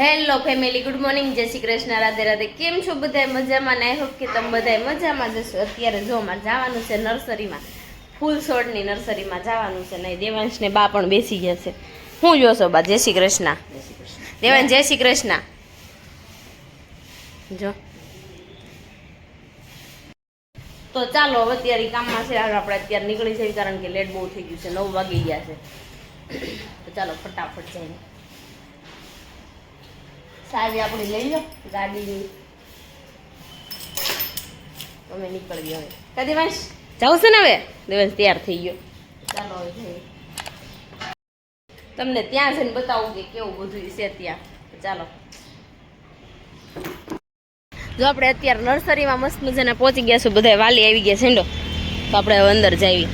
Hello family, good morning, જય શ્રી કૃષ્ણ, રાધે રાધે. કેમ છો બધા? મજામાં ને? આઈ હોપ કે તમે બધા મજામાં જશો. અત્યારે જો મારે જવાનું છે નર્સરીમાં, ફૂલ છોડની નર્સરીમાં જવાનું છે. નહીં, દેવાંશ ને બા પણ બેસી ગયા છે. હું જોશો બા? જય શ્રી કૃષ્ણ. દેવાંશ જય શ્રી કૃષ્ણ. જો તો ચાલો હવે અત્યારે કામમાં છે, આપણે અત્યારે નીકળી જઈએ કારણ કે લેટ બહુ થઈ ગયું છે, 9 વાગી ગયા છે. તો ચાલો ફટાફટ જઈને સારી આપણી લઈ લો ગાડીની. અમે નીકળીએ હવે. કા દેવાંશ જાવ છે ને? હવે દેવાંશ તૈયાર થઈ ગયો. ચાલો હવે જઈએ. તમને ત્યાં જઈને બતાવું કે કેવું બધું છે ત્યાં. ચાલો જો આપણે અત્યારે નર્સરીમાં મસ્ત મજાના પહોંચી ગયા છું. બધા વાલી આવી ગયા છે. તો આપણે હવે અંદર જઈએ.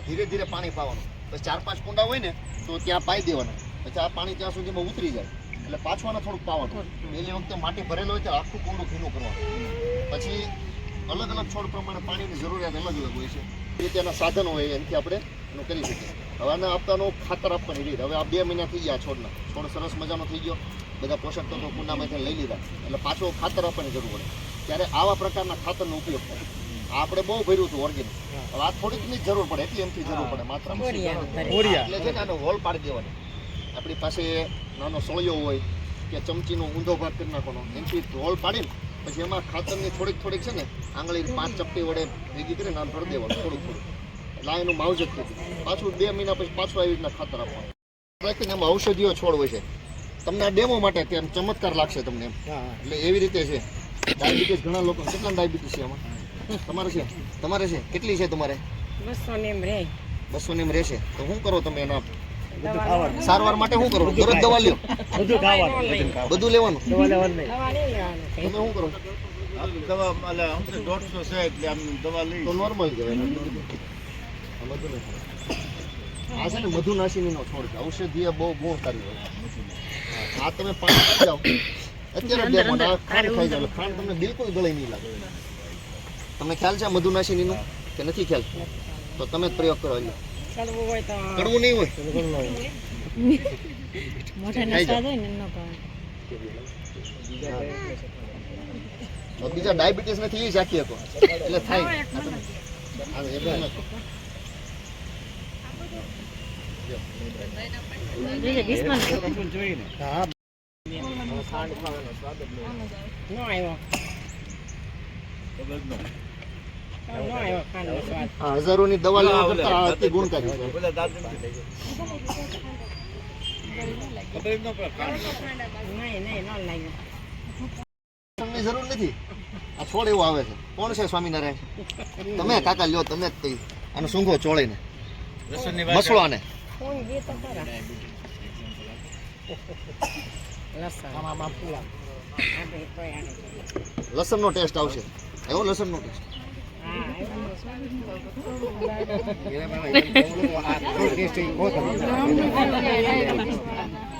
ધીરે ધીરે પાણી પાવાનું. પછી 4-5 કુંડા હોય ને તો ત્યાં પાઈ દેવાના. પછી આ પાણી ત્યાં સુધીમાં ઉતરી જાય એટલે પાછું થોડુંક પાવાનું. પહેલી વખતે માટી ભરેલો હોય તો આખું કુંડું ભીનું કરવાનું. પછી અલગ અલગ છોડ પ્રમાણે પાણીની જરૂરિયાત અલગ અલગ હોય છે. એ ત્યાંના સાધનો હોય એનાથી આપણે એનું કરી શકીએ. હવે આને આપવાનું ખાતર આપવાની રીત. હવે આ 2 મહિના થઈ ગયા છોડના. છોડ સરસ મજાનો થઈ ગયો, બધા પોષક તત્વો કુંડામાંથી લઈ લીધા એટલે પાછો ખાતર આપવાની જરૂર પડે. ત્યારે આવા પ્રકારના ખાતરનો ઉપયોગ થાય. આપણે બહુ ભર્યું હતું ઓર્ગેનિક. હવે આ થોડીકની જરૂર પડે, એટલી એમથી જરૂર પડે માત્ર. એટલે છે ને આનો હોલ પાડી દેવાનો. આપણી પાસે નાનો સોળિયો હોય કે ચમચીનો ઊંધો ભાગ કરી નાખવાનો, એમથી હોલ પાડીને પછી એમાં ખાતરની થોડીક છે ને આંગળી 5 ચપટી વડે ભેગી કરીને આમ ભરી દેવાનું થોડું. એટલે આ એનું માવજત થતી. પાછું 2 મહિના પછી પાછું આવી રીતના ખાતર આપવાનું. એમાં ઔષધીય છોડ હોય છે. તમને આ ડેમો માટે ત્યાં ચમત્કાર લાગશે તમને એમ. એટલે એવી રીતે છે. ડાયાબિટીસ ઘણા લોકો, કેટલા ડાયાબિટીસ છે આમાં? તમારે છે કેટલી છે તમારે? 200 ને રહેશે. તો શું કરો તમે એના સારવાર માટે? શું કરો? દરરોજ દવા લ્યો? બધું લેવાનું? તમે શું કરો? દવા 150 છે એટલે આમ દવા લઈ તો નોર્મલ કહેવાય. આ છે ને મધુનાશીનીનો છોડ છે. ઔષધીય બહુ ગુણકારી હોય. આ તમે પાણી પી જાઓ અત્યારે ડેમો ખાંડ ખાઈ જાવ, ખાંડ તમને બિલકુલ ગળે નહીં લાગે. તમને ખ્યાલ છે મધુનાશીનીનો કે નથી ખ્યાલ? તો તમે જ પ્રયોગ કરો. કડવું નહીં હોય. બીજા ડાયાબિટીસ નથી એ રાખી શકો એટલે થાય. હજારોની દવા લેવા કરતા અતિ ગુણકારી છે. તમને જરૂર નથી. આ છોડ એવો આવે છે. કોણ છે સ્વામિનારાયણ? તમે કાકા લ્યો, તમે જ કહી. આનો સૂંઘો ચોળીને મસળો આને. લસણનો ટેસ્ટ આવશે. એવો લસણનો ટેસ્ટ.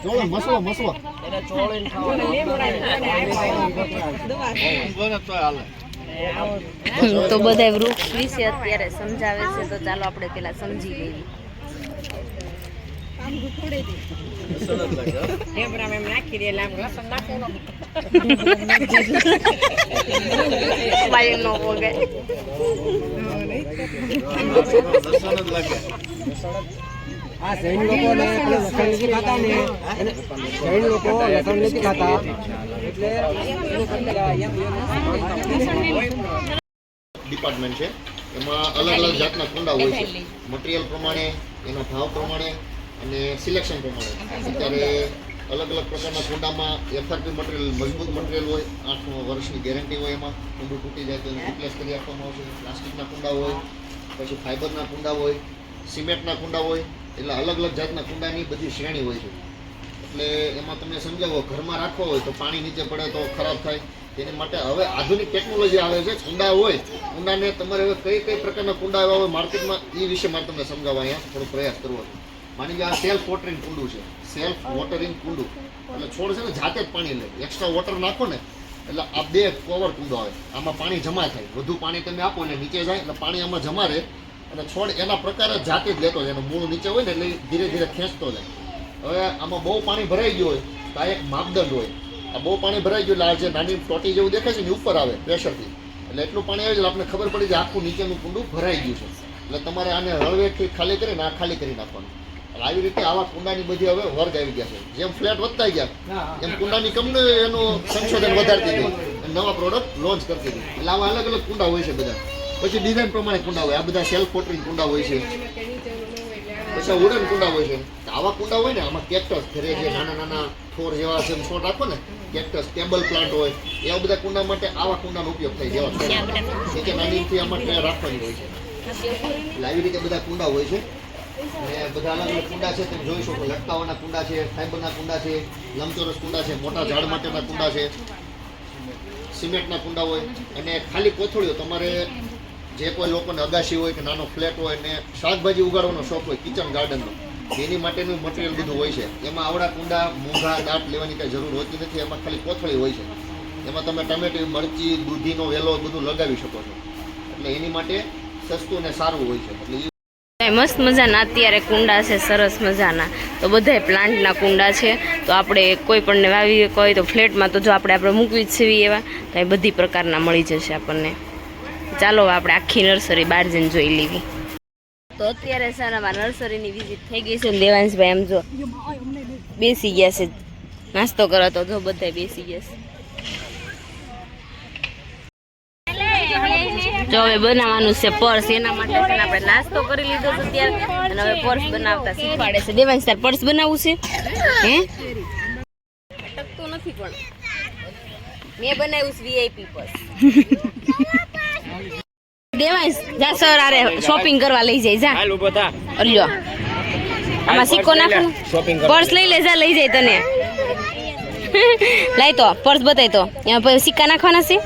ચોળો મસળો તો બધા વૃક્ષ વિશે અત્યારે સમજાવે છે. તો ચાલો આપણે પેલા સમજી લઈએ. આ જૈન લોકો ને લસણ નથી ખાતા ને, જૈન લોકો લસણ નથી ખાતા એટલે ડિપાર્ટમેન્ટ છે. એમાં અલગ અલગ જાતના કુંડા હોય છે. મટીરિયલ પ્રમાણે, એના ભાવ પ્રમાણે અને સિલેક્શન પ્રમાણે. અત્યારે અલગ અલગ પ્રકારના કુંડામાં એફઆરપી મટીરિયલ, મજબૂત મટીરિયલ હોય, 8 વર્ષની ગેરંટી હોય. એમાં કુંડું તૂટી જાય તો એને રિપ્લેસ કરી આપવામાં આવશે. પ્લાસ્ટિકના કુંડા હોય, પછી ફાઇબરના કુંડા હોય, સિમેન્ટના કુંડા હોય. એટલે અલગ અલગ જાતના કુંડાની બધી શ્રેણી હોય છે. એટલે એમાં તમને સમજાવો, ઘરમાં રાખવા હોય તો પાણી નીચે પડે તો ખરાબ થાય. તેની માટે હવે આધુનિક ટેકનોલોજી આવે છે. કુંડા હોય, કુંડાને તમારે હવે કઈ પ્રકારના કુંડા આવ્યા હોય માર્કેટમાં, એ વિશે મારે તમને સમજાવવા અહીંયા થોડો પ્રયાસ કરવો છે. માની લો આ સેલ્ફ વોટરિંગ કુંડું છે. સેલ્ફ વોટરિંગ કુંડું એટલે છોડ છે ને જાતે જ પાણી લે. એક્સ્ટ્રા વોટર નાખો ને એટલે આ 2 કવર કુંડો આવે. આમાં પાણી જમા થાય. વધુ પાણી તમે આપો એટલે નીચે જાય એટલે પાણી આમાં જમા રહે અને છોડ એના પ્રકારે જાતે જ લેતો જાય. એનું મૂળ નીચે હોય ને એટલે ધીરે ધીરે ખેંચતો જાય. હવે આમાં બહુ પાણી ભરાઈ ગયું હોય તો આ એક માપદંડ હોય. આ બહુ પાણી ભરાઈ ગયું એટલે આ જે નાની ટોટી જેવું દેખાય છે ને એ ઉપર આવે પ્રેશરથી, એટલે એટલું પાણી આવે એટલે આપણને ખબર પડી જાય આખું નીચેનું કુંડું ભરાઈ ગયું છે. એટલે તમારે આને હળવેથી ખાલી કરીને આ ખાલી કરી નાખવાનું. એટલે આવી રીતે આવા કુંડાની બધી હવે વર્ગ આવી ગયા છે. જેમ ફ્લેટ વધતા ગયા એમ કુંડાની કંપની એનું સંશોધન વધારતી ગઈ અને નવા પ્રોડક્ટ લોન્ચ કરતી ગઈ. એટલે આવા અલગ અલગ કુંડા હોય છે બધા. પછી ડિઝાઇન પ્રમાણે કુંડા હોય. આ બધા સેલ્ફ પોટરિંગ કુંડા હોય છે. પછી વુડન કુંડા હોય છે. આવા કુંડા હોય ને આમાં કેક્ટસ ઘરે જે નાના નાના થોર જેવા છે છોડ રાખો ને, કેક્ટસ ટેબલ પ્લાન્ટ હોય, એવા બધા કુંડા માટે આવા કુંડાનો ઉપયોગ થાય. જેવા કે નાનીથી આમાં ટ્રે રાખવાની હોય છે. એટલે આવી રીતે બધા કુંડા હોય છે. અને બધા અલગ અલગ કુંડા છે તમે જોઈ શકો. લટકાવાના કુંડા છે, ફાઈબરના કુંડા છે, લંબચોરસ કુંડા છે, મોટા ઝાડ માટેના કુંડા છે, સિમેન્ટના કુંડા હોય. અને ખાલી કોથળીઓ તમારે જે કોઈ લોકોને અગાશી હોય કે નાનો ફ્લેટ હોય ને શાકભાજી ઉગાડવાનો શોખ હોય, કિચન ગાર્ડનનો, એની માટેનું મટીરિયલ બધું હોય છે. એમાં આવડા કુંડા મોંઘા દાંત લેવાની કાંઈ જરૂર હોતી નથી. એમાં ખાલી કોથળી હોય છે. એમાં તમે ટમેટી, મરચી, દૂધીનો વેલો બધું લગાવી શકો છો. એટલે એની માટે સસ્તું ને સારું હોય છે. એટલે મસ્ત મજાના અત્યારે કુંડા છે, સરસ મજાના. તો બધાય પ્લાન્ટના કુંડા છે. તો આપણે કોઈ પણને વાવી હોય તો ફ્લેટમાં તો જો આપણે મૂકવી જ છે એવા તો એ બધી પ્રકારના મળી જશે આપણને. ચાલો આપણે આખી નર્સરી બહાર જઈને જોઈ લેવી. તો અત્યારે સારામાં નર્સરીની વિઝિટ થઈ ગઈ છે. દેવાંશભાઈ એમ જો બેસી ગયા છે નાસ્તો કરો. તો જો બધા બેસી ગયા છે. જો હવે બનાવવાનું છે પર્સ. એના માટે છે ને આપણે નાસ્તો કરી લીધો છે અત્યારે અને હવે પર્સ બનાવતા શીખવાડે છે. દેવાંશ તાર પર્સ બનાવવું છે? હે અટકતું નથી પણ મેં બનાવ્યું છે વીઆઈપી પર્સ. દેવાંશ જા સર આરે શોપિંગ કરવા લઈ જાય જા. હાલ ઉભો થા. અલ્યો આમાં સિક્કો નાખું. પર્સ લઈ લે જા, લઈ જાય તને. લાઈ તો પર્સ બતાય તો એમાં સિક્કા નાખવાના છે?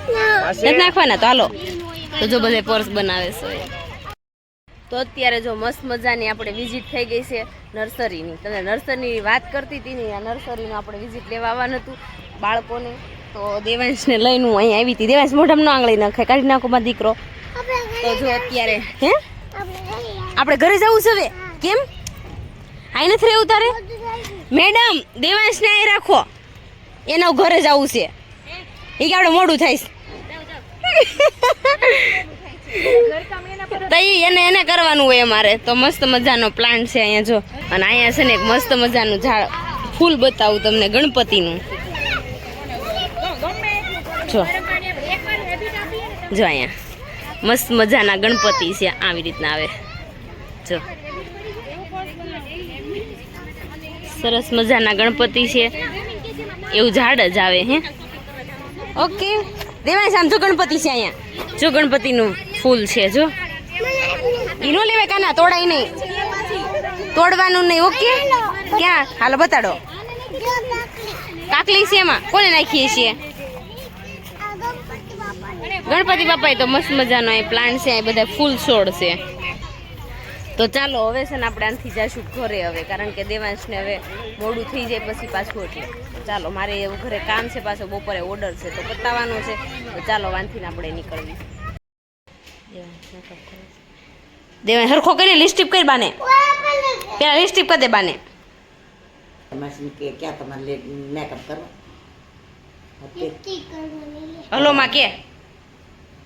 નથી નાખવાના? તો હાલો. તો જો બધે પર્સ બનાવે છે. તો અત્યારે જો મસ્ત મજાની આપણે વિઝિટ થઈ ગઈ છે નર્સરીની. તમે નર્સરીની વાત કરતી હતી ને, આ નર્સરીનું આપણે વિઝિટ લેવા આવવાનું હતું બાળકોને. તો દેવાંશને લઈને હું અહીં આવી હતી. દેવાંશ મોઢામાં ન આંગળી નાખે, કાઢી નાખો મારો દીકરો. તો જો અત્યારે હે આપણે ઘરે જવું છે હવે. કેમ અહીં નથી રહેવું તારે? મેડમ દેવાંશને અહીં રાખો, એના ઘરે જવું છે. એ કે આપણે મોડું થાય તો એને કરવાનું હોય અમારે. તો મસ્ત મજાનો પ્લાન્ટ છે અહીંયા જો. અને અહીંયા છે ને એક મસ્ત મજાનું ઝાડ ફૂલ બતાવું તમને ગણપતિનું. જો જો અહીંયા મસ્ત મજાના ગણપતિ છે. આવી રીતના આવે જો, સરસ મજાના ગણપતિ છે. એવું ઝાડ જ આવે. હે ઓકે દેવાંશ આમ જો ગણપતિ છે અહીંયા. જો ગણપતિનું ફૂલ છે જો. ઈનો લેવાય કાના, તોડાય નહીં, તોડવાનું નહીં. ઓકે ક્યાં હાલો બતાડો. કાકલી છે એમાં કોને નાખીએ છીએ? ગણપતિ બાપા. તો મસ્ત મજાનો એ પ્લાન્ટ છે. એ બધા ફૂલ છોડ છે. તો ચાલો હવે છે ને આપણે આનાથી જઈશું ઘરે હવે, કારણ કે દેવાંશને હવે મોડું થઈ જાય પછી પાછું. એટલે ચાલો મારે એવું ઘરે કામ છે, પાછો બપોરે ઓર્ડર છે તો પતાવવાનો છે. તો ચાલો વાંધીને આપણે નીકળવી. દેવાંશ હરખો કરીને લિપસ્ટિક કરી બાને, પેલા લિપસ્ટિક કરી દે બાને. क्या तुम्हारे मेकअप करो હલો માં કે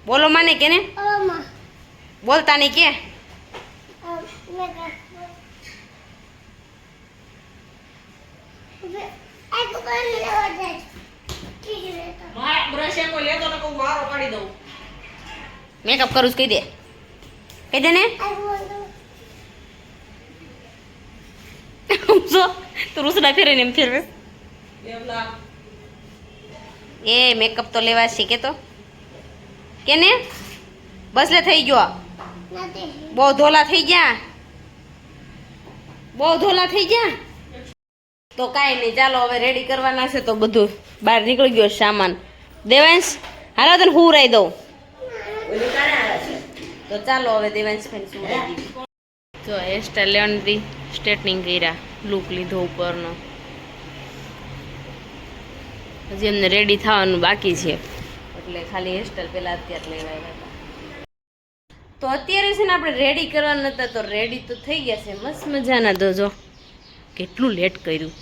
બોલો માને કે ને બોલતા નહીં કે મેકઅપ કરું કહી દે, કહી દે ને. જો તું રૂસડા ફેરીને એમ ફેરવે. એ મેકઅપ તો લેવા શીખે તો કે ને. બસ લે થઈ ગયો. બહુ ધોલા થઈ ગયા, બહુ ધોલા થઈ ગયા. તો કાંઈ નહીં, ચાલો હવે રેડી કરવાના છે. તો બધું બહાર નીકળી ગયો સામાન. દેવાંશ હાલો તને હુરાઈ દઉં. તો ચાલો હવે દેવાંશ ભાઈ સુરાઈ દીધી. જો હેરસ્ટાઈલ લેવાની સ્ટ્રેટનિંગ કર્યા, લુક લીધો ઉપરનો. હજી અમને રેડી થવાનું બાકી છે, એટલે ખાલી હેરસ્ટાઈલ પહેલાં અત્યારે લેવા આવ્યા હતા. તો અત્યારે છે ને આપણે રેડી કરવાના હતા, તો રેડી તો થઈ ગયા છે મસ્ત મજાના. તો જો કેટલું લેટ કર્યું.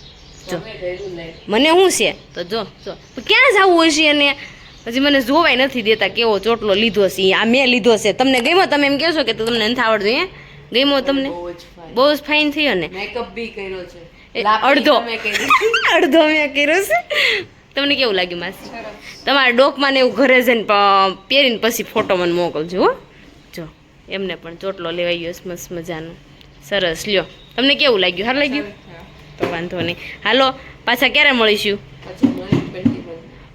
જો મને શું છે તો જો જો ક્યાં જવું હશે અને હજી મને જોવાય નથી દેતા કેવો ચોટલો લીધો છે આ મેં લીધો છે તમને ગમ્યો તમે એમ કહેશો કે તમને નથી આવડતું હે ગમ્યો તમને બહુ જ ફાઇન થયો ને મેકઅપ બી કર્યો છે અડધો મેં કર્યો છે તમને કેવું લાગ્યું માસી તમારા ડોકમાં ને એવું ઘરે જઈને પહેરીને પછી ફોટો મને મોકલજો હો જો એમને પણ ચોટલો લેવાઈ ગયો છે મસ્ત મજાનો સરસ લ્યો તમને કેવું લાગ્યું સારું લાગ્યું તો વાંધો નહીં હાલો પાછા ક્યારે મળીશું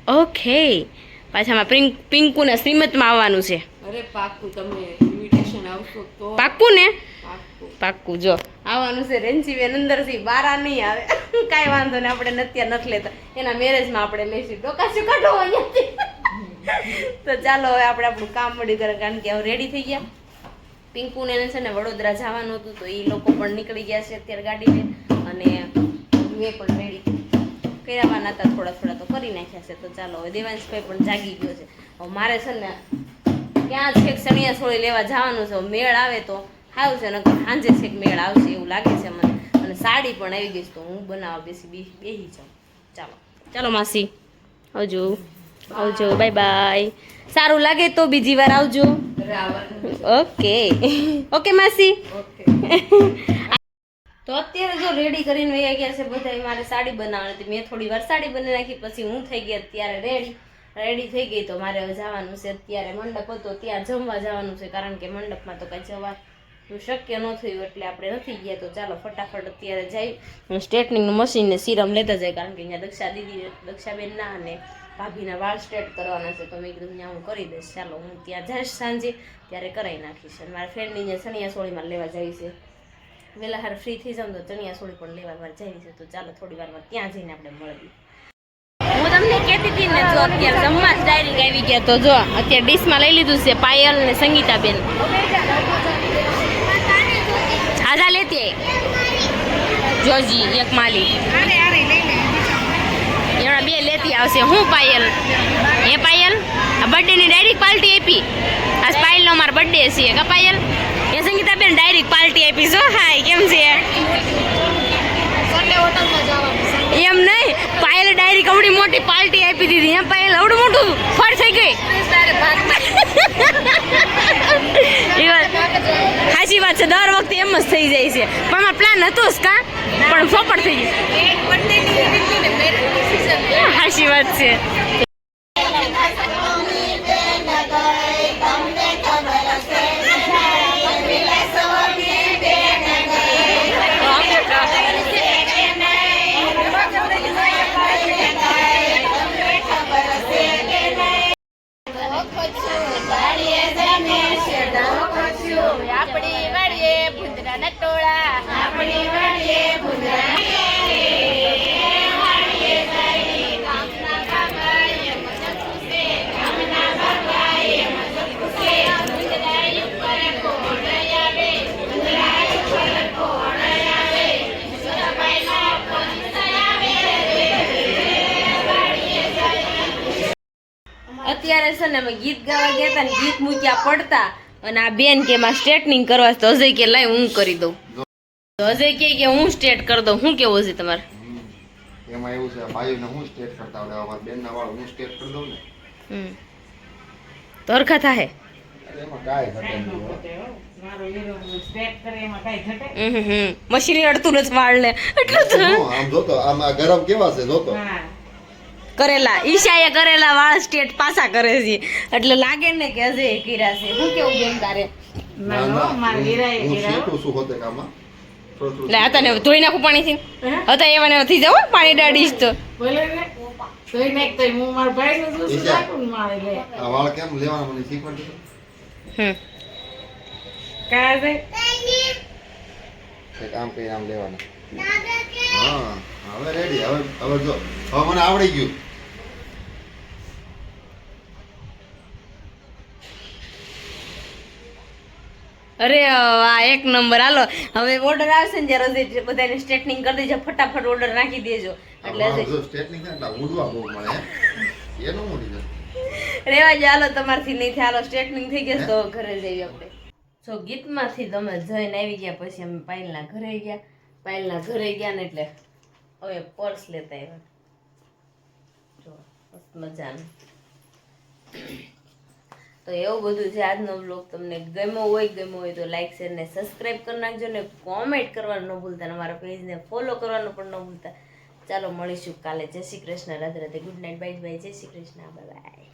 ઓકે પાછામાં પિંકુને શ્રીમતમાં આવવાનું છે અરે પાક્કું તમે ઇન્વિટેશન આવશો તો પાક્કું ને પાક્કું પાક્કું જો આવવાનું છે રેન્સીબેન અંદરથી બારા નહીં આવે કાંઈ વાંધો ને આપણે અત્યારે નથી લેતા એના મેરેજમાં આપણે લઈશું ડોકાશું કાઢો અહીંયાથી તો ચાલો હવે આપણે આપણું કામ મળ્યું કરે કારણ કે હવે રેડી થઈ ગયા પિંકુને છે ને વડોદરા જવાનું હતું તો એ લોકો પણ નીકળી ગયા છે અત્યારે ગાડી લઈને અને મેં પણ રેડી કર્યાવાના હતા થોડા તો કરી નાખ્યા છે તો ચાલો હવે દેવાંશભાઈ પણ જાગી ગયો છે હવે મારે છે ને ક્યાં છેક ચણિયા છોડી લેવા જવાનું છે મેળ આવે તો સારું છે નકર સાંજે છેક મેળ આવશે એવું લાગે છે મને અને સાડી પણ આવી ગઈ છે તો હું બનાવવા બેસી જાઉં ચાલો માસી આવજો બાય બાય સારું લાગે તો બીજી વાર આવજો ઓકે માસી તો અત્યારે જો રેડી કરીને વહી ગયા છે બધા મારે સાડી બનાવવાની હતી મેં થોડી વાર સાડી બનાવી નાખી પછી હું થઈ ગઈ અત્યારે રેડી થઈ ગઈ તો મારે હવે જવાનું છે અત્યારે મંડપ હતો ત્યાં જમવા જવાનું છે કારણ કે મંડપમાં તો કાંઈ જવાનું શક્ય ન થયું એટલે આપણે નથી ગયા તો ચાલો ફટાફટ અત્યારે જઈ સ્ટ્રેટનિંગનું મશીન ને સિરમ લેતા જાય કારણ કે અહીંયા દક્ષાબેનના અને ભાભીના વાળ સ્ટ્રેટ કરવાના છે તો મેં કીધું ત્યાં હું કરી દઈશ ચાલો હું ત્યાં જઈશ સાંજે ત્યારે કરાવી નાખીશ અને મારા ફ્રેન્ડની ચણિયા ચોળીમાં લેવા જાય છે વહેલા હાર ફ્રી થઈ જાઉં તો ચણિયા ચોળી પણ લેવા વાર જાય છે તો ચાલો થોડી વારમાં ત્યાં જઈને આપણે મળીએ હું તમને કહેતી હતી ને જો અત્યારે જમવા જ ડાયરેક્ટ આવી ગયા તો જો અત્યારે ડીશમાં લઈ લીધું છે પાયલ ને સંગીતાબેન આધા લેતી જોજી એક માલી એમણા બે લેતી આવશે હું પાયલ એ પાયલ આ બર્થડેની ડાયરેક્ટ પાર્ટી આપી આજ પાયલનો અમારો બર્થડે છે કા પાયલ એ સંગીતાબેન ડાયરેક્ટ પાર્ટી આપી છો હાય કેમ છે એમ નહીં પાયલ ડાયરેક્ટ આવડી મોટી પાર્ટી આપી દીધી એમ પાયલ આવડું મોટું ફળ થઈ ગઈ સાચી વાત છે દર વખતે એમ જ થઈ જાય છે પણ મારો પ્લાન હતો જ કા પણ ફોપટ થઈ ગયું સાચી વાત છે અત્યારે છે ને અમે ગીત ગાવા ગયા હતા ને ગીત મૂક્યા પડતા અને આ બેન કે એમાં સ્ટ્રેટનિંગ કરવા તો અજય કે લાય હું કરી દઉં તો અજય કે હું સ્ટ્રેટ કરી દઉં શું કેવું છે તમારે એમાં એવું છે ભાઈઓને હું સ્ટેટ કરતા આવડે અમારા બેનના વાળ હું સ્ટેટ કરી દઉં ને તો હરખા થાય એમાં કાંઈ ઘટે નહીં મશીન અડતું નથી વાળ ને એટલું આમ જોતો આમ ગરમ કેવા છે જોતો કરેલા ઈશાએ કરેલા વાળ સ્ટેટ પાછા કરે છે એટલે લાગે ને કે અજય કર્યા છે શું કેવું બેન તારે હું શીખું છું હોતે કામમાં એટલે હતા ને ધોઈ નાખું પાણીથી હતા એવા ને થઈ જાવ પાણી ડાડીશ તો આ વાળ કેમ લેવાના મને શીખવાડ આમ કઈ આમ લેવાના હા હવે રેડી હવે જો હવે મને આવડી ગયું અરે આ એક નંબર હાલો હવે ઓર્ડર આવશે ને જ્યારે બધાને સ્ટ્રેટનિંગ કરી દેજો ફટાફટ ઓર્ડર નાખી દેજો એટલે જો સ્ટેટનિંગ થાય ને ઉડવા બહુ મળે એનું મોટી છે રેવા જ હાલો તમારથી નહીં થાય હાલો સ્ટ્રેટનિંગ થઈ ગયા તો ઘરે જઈએ આપણે જો ગીતમાંથી તમે જઈને આવી ગયા પછી અમે પાયલના ઘરે ગયા ને એટલે હવે પર્સ લેતા આવ્યા જો મસ્ત મજાનું. તો એવું બધું છે આજનો બ્લોગ. તમને ગમ્યો હોય તો લાઈક શેર ને સબસ્ક્રાઈબ કરી નાખજો ને કોમેન્ટ કરવાનું ન ભૂલતા, અમારા પેજને ફોલો કરવાનું પણ ન ભૂલતા. ચાલો મળીશું કાલે. જય Shri Krishna, Radhe Radhe, good night, bye bye, જય શ્રી કૃષ્ણ, બાય બાય.